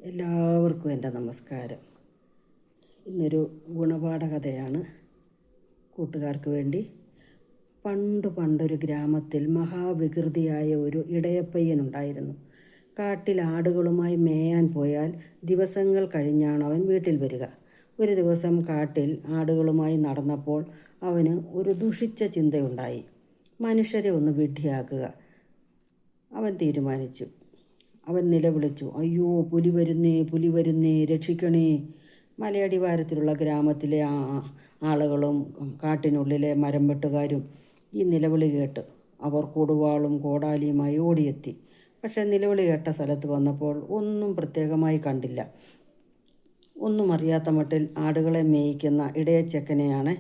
എല്ലാവർക്കും എൻ്റെ നമസ്കാരം. ഇന്നൊരു ഗുണപാഠ കഥയാണ് കൂട്ടുകാർക്ക് വേണ്ടി. പണ്ടൊരു ഗ്രാമത്തിൽ മഹാവികൃതിയായ ഒരു ഇടയപ്പയ്യനുണ്ടായിരുന്നു. കാട്ടിൽ ആടുകളുമായി മേയാൻ പോയാൽ ദിവസങ്ങൾ കഴിഞ്ഞാണ് അവൻ വീട്ടിൽ വരിക. ഒരു ദിവസം കാട്ടിൽ ആടുകളുമായി നടന്നപ്പോൾ അവന് ഒരു ദുഷിച്ച ചിന്തയുണ്ടായി. മനുഷ്യരെ ഒന്ന് വിഡ്ഢിയാക്കുക. അവൻ തീരുമാനിച്ചു. അവൻ നിലവിളിച്ചു, അയ്യോ, പുലി വരുന്നേ, പുലി വരുന്നേ, രക്ഷിക്കണേ. മലയടിവാരത്തിലുള്ള ഗ്രാമത്തിലെ ആളുകളും കാട്ടിനുള്ളിലെ മരം വെട്ടുകാരും ഈ നിലവിളി കേട്ട് അവർ കൊടുവാളും കോടാലിയുമായി ഓടിയെത്തി. പക്ഷേ നിലവിളി കേട്ട സ്ഥലത്ത് വന്നപ്പോൾ ഒന്നും പ്രത്യേകമായി കണ്ടില്ല. ഒന്നും അറിയാത്ത മട്ടിൽ ആടുകളെ മേയിക്കുന്ന ഇടയച്ചക്കനെയാണ്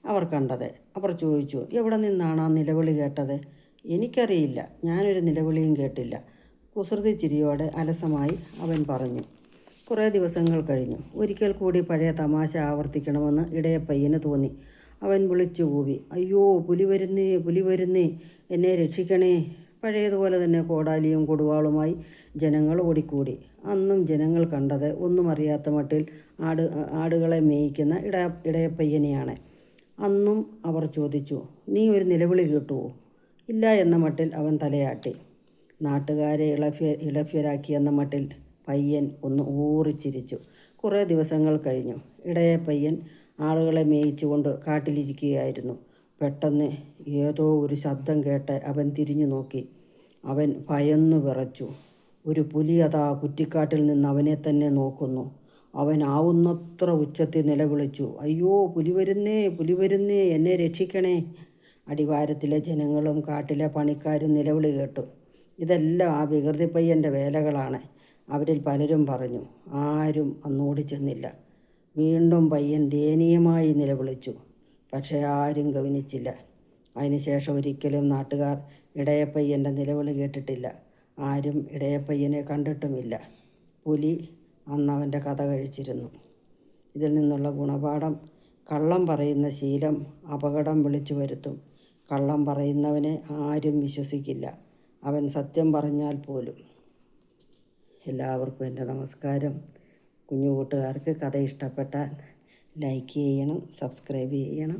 അവർ കണ്ടത്. അവർ ചോദിച്ചു, എവിടെ നിന്നാണ് ആ നിലവിളി കേട്ടത്? എനിക്കറിയില്ല, ഞാനൊരു നിലവിളിയും കേട്ടില്ല. കുസൃതി ചിരിയോടെ അലസമായി അവൻ പറഞ്ഞു. കുറേ ദിവസങ്ങൾ കഴിഞ്ഞു. ഒരിക്കൽ കൂടി പഴയ തമാശ ആവർത്തിക്കണമെന്ന് ഇടയപ്പയ്യന് തോന്നി. അവൻ വിളിച്ചു കൂവി, അയ്യോ, പുലി വരുന്നേ, പുലി വരുന്നേ, എന്നെ രക്ഷിക്കണേ. പഴയതുപോലെ തന്നെ കോടാലിയും കൊടുവാളുമായി ജനങ്ങൾ ഓടിക്കൂടി. അന്നും ജനങ്ങൾ കണ്ടത് ഒന്നും അറിയാത്ത മട്ടിൽ ആടുകളെ മേയിക്കുന്ന ഇടയപ്പയ്യനെയാണ്. അന്നും അവർ ചോദിച്ചു, നീ ഒരു നിലവിളി കേട്ടുവോ? ഇല്ല എന്ന മട്ടിൽ അവൻ തലയാട്ടി. നാട്ടുകാരെ ഇളഭ്യരാക്കിയെന്ന മട്ടിൽ പയ്യൻ ഒന്ന് ഊറിച്ചിരിച്ചു. കുറേ ദിവസങ്ങൾ കഴിഞ്ഞു. ഇടയപ്പയ്യൻ ആളുകളെ മേയിച്ചുകൊണ്ട് കാട്ടിലിരിക്കുകയായിരുന്നു. പെട്ടെന്ന് ഏതോ ഒരു ശബ്ദം കേട്ട് അവൻ തിരിഞ്ഞു നോക്കി. അവൻ ഭയന്നു വിറച്ചു. ഒരു പുലി അതാ കുറ്റിക്കാട്ടിൽ നിന്ന് അവനെ തന്നെ നോക്കുന്നു. അവൻ ആവുന്നത്ര ഉച്ചത്തിൽ നിലവിളിച്ചു, അയ്യോ, പുലി വരുന്നേ, പുലി വരുന്നേ, എന്നെ രക്ഷിക്കണേ. അടിവാരത്തിലെ ജനങ്ങളും കാട്ടിലെ പണിക്കാരും നിലവിളി കേട്ടു. ഇതെല്ലാം ആ വികൃതി പയ്യൻ്റെ വേലകളാണ്. അവരിൽ പലരും പറഞ്ഞു. ആരും അന്നോടി ചെന്നില്ല. വീണ്ടും പയ്യൻ ദയനീയമായി നിലവിളിച്ചു. പക്ഷേ ആരും ഗവനിച്ചില്ല. അതിനുശേഷം ഒരിക്കലും നാട്ടുകാർ ഇടയപ്പയ്യൻ്റെ നിലവിളി കേട്ടിട്ടില്ല. ആരും ഇടയപ്പയ്യനെ കണ്ടിട്ടുമില്ല. പുലി അന്നവൻ്റെ കഥ കഴിച്ചിരുന്നു. ഇതിൽ നിന്നുള്ള ഗുണപാഠം: കള്ളം പറയുന്ന ശീലം അപകടം വിളിച്ചു വരുത്തും. കള്ളം പറയുന്നവനെ ആരും വിശ്വസിക്കില്ല, അവൻ സത്യം പറഞ്ഞാൽ പോലും. എല്ലാവർക്കും എൻ്റെ നമസ്കാരം. കുഞ്ഞു കൂട്ടുകാർക്ക് കഥ ഇഷ്ടപ്പെട്ടാൽ ലൈക്ക് ചെയ്യണം, സബ്സ്ക്രൈബ് ചെയ്യണം.